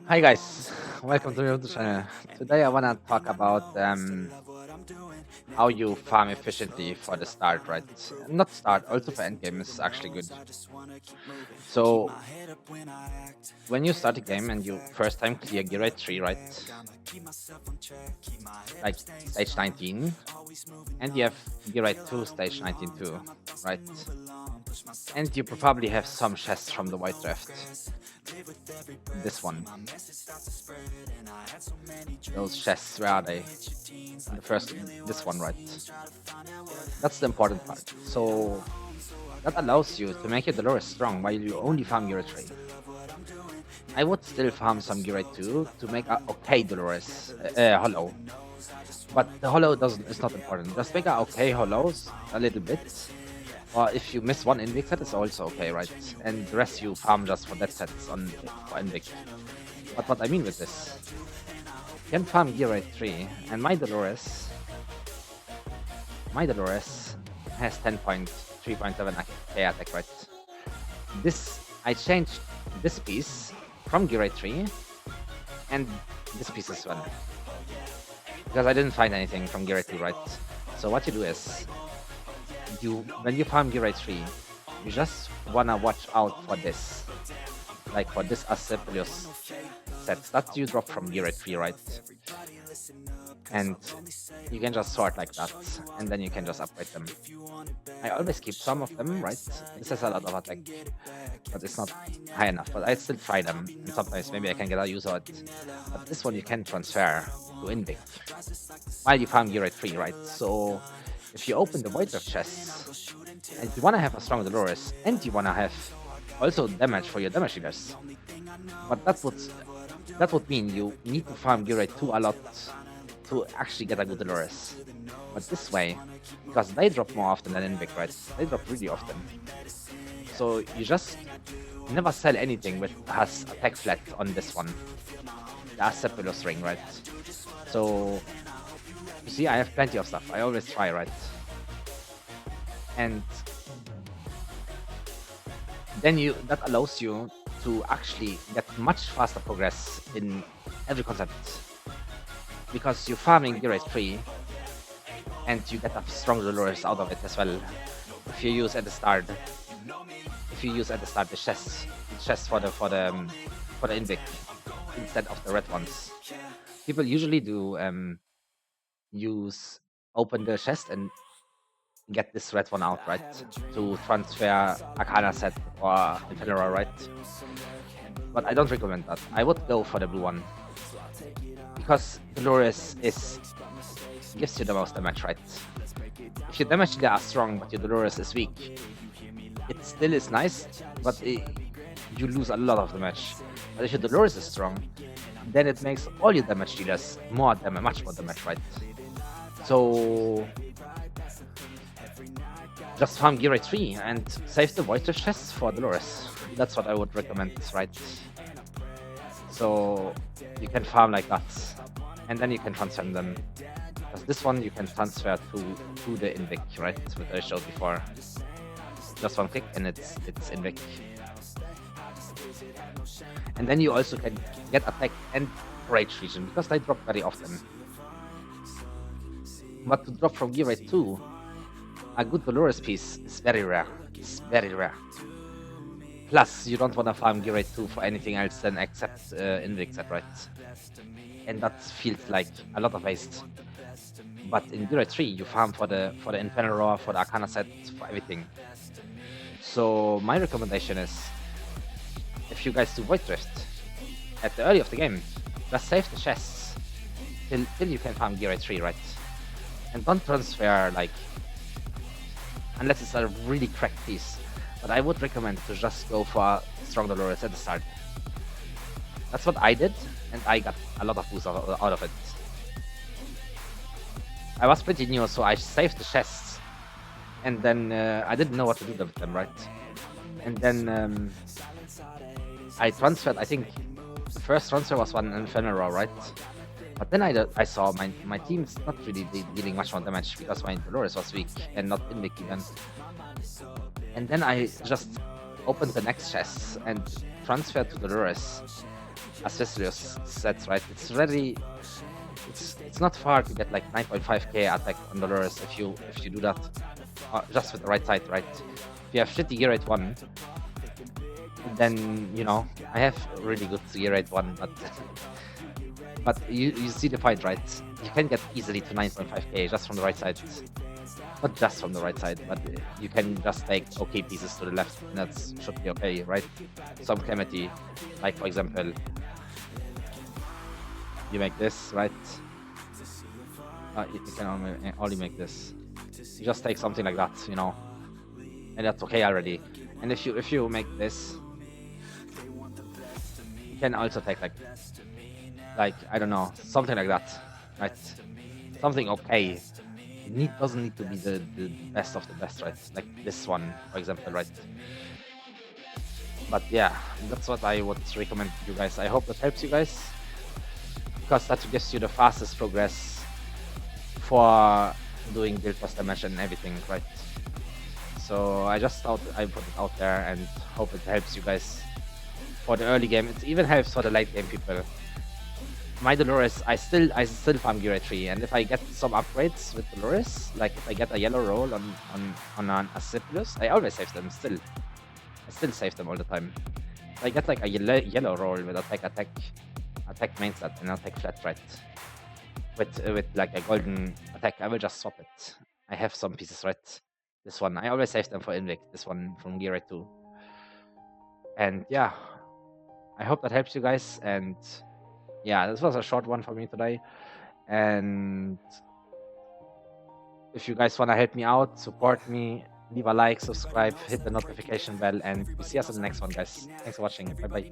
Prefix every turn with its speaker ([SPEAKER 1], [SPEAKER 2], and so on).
[SPEAKER 1] Hi guys, welcome to my YouTube channel. Today I wanna talk about how you farm efficiently for the start, right? Not start, also for endgame is actually good. So when you start a game and you first time clear gear rate 3, right? Like stage 19, and you have gear rate 2, stage 19 too, right? And you probably have some chests from the white draft. This one. Those chests, where are they? The first, this one, right? That's the important part. So that allows you to make your Dolores strong while you only farm Gear 3. I would still farm some Gear 2 to make a okay Dolores hollow. But the hollow doesn't is not important. Just make a okay hollows a little bit. Or if you miss one Invic set, it's also okay, right? And the rest you farm just for that sets on for Invic. But what I mean with this, you can farm Gear 3, and my Dolores has 10.3.7 K attack, right? This I changed this piece from Gear 3 and this piece as well. Because I didn't find anything from Gear 2, right? So what you do is when you farm Gear 3, you just wanna watch out for this. Like for this Asclepius sets that you drop from Gear 3, right? And you can just sort like that, and then you can just upgrade them. I always keep some of them, right? This has a lot of attack, but it's not high enough. But I still try them, and sometimes maybe I can get a use of it. But this one you can transfer to Invic while you farm Gear 3, right? So if you open the Void of chests, and you want to have a strong Dolores, and you want to have also damage for your damage dealers, but that would mean you need to farm Gear 2 a lot to actually get a good Dolores. But this way, because they drop more often than Invic, right? They drop really often. So you just never sell anything with has attack flat on this one. The Asclepius ring, right? So you see, I have plenty of stuff. I always try, right? And then that allows you to actually get much faster progress in every concept. Because you're farming Gear 3 and you get a strong Dolores out of it as well. If you use at the start the chests for the Invic instead of the red ones. People usually do open the chest and get this red one out, right? To transfer Arcana set or Ephemeral, right? But I don't recommend that. I would go for the blue one. Because Dolores gives you the most damage, right? If your damage dealer are strong but your Dolores is weak, it still is nice, but you lose a lot of damage. But if your Dolores is strong, then it makes all your damage dealers much more damage, right? So just farm Gear 3 and save the Void chests for Dolores. That's what I would recommend, right? So you can farm like that, and then you can transfer them. Because this one you can transfer to the Invic, right? Which I showed before. Just one click and it's Invic. And then you also can get attack and rage region because they drop very often. But to drop from Gear 2, a good Dolores piece is very rare. It's very rare. Plus, you don't want to farm Gear 2 for anything else than except Invic set, right? And that feels like a lot of waste. But in Gear 3, you farm for the Infernal, for the Arcana set, for everything. So my recommendation is, if you guys do Void Drift at the early of the game, just save the chests till you can farm Gear 3, right? And don't transfer, like, unless it's a really cracked piece. But I would recommend to just go for a strong Dolores at the start. That's what I did, and I got a lot of boost out of it. I was pretty new, so I saved the chests, and then I didn't know what to do with them, right? And then I transferred. I think the first transfer was one Ephemeral, right? But then I saw my team's not really dealing much more damage because my Dolores was weak and not Invic even. And then I just opened the next chest and transferred to Dolores. Aspecious sets, right? It's really it's not far to get like 9.5k attack on Dolores if you do that just with the right side, right? If you have shitty gear rate 1, then you know I have really good gear rate 1, but you see the point, right? You can get easily to 9.5k just from the right side. Not just from the right side, but you can just take okay pieces to the left, and that should be okay, right? Some Calamity, like for example, you make this, right? You can only make this. You just take something like that, you know, and that's okay already. And if you make this, you can also take like I don't know, something like that, right? Something okay. Doesn't need to be the best of the best, right? Like this one, for example, right? But yeah, that's what I would recommend to you guys. I hope that helps you guys, because that gives you the fastest progress for doing build plus damage and everything, right? So I just thought I put it out there and hope it helps you guys for the early game. It even helps for the late game people. My Dolores, I still farm Gear 3, and if I get some upgrades with Dolores, like if I get a yellow roll on an Asclepius, I always save them still. I still save them all the time. If I get like a yellow roll with attack main set and attack flat right with like a golden attack, I will just swap it. I have some pieces, right? This one, I always save them for Invic. This one from Gear 2. And yeah, I hope that helps you guys. And yeah, this was a short one for me today. And if you guys want to help me out, support me, leave a like, subscribe, hit the notification bell, and we see us in the next one, guys. Thanks for watching. Bye bye.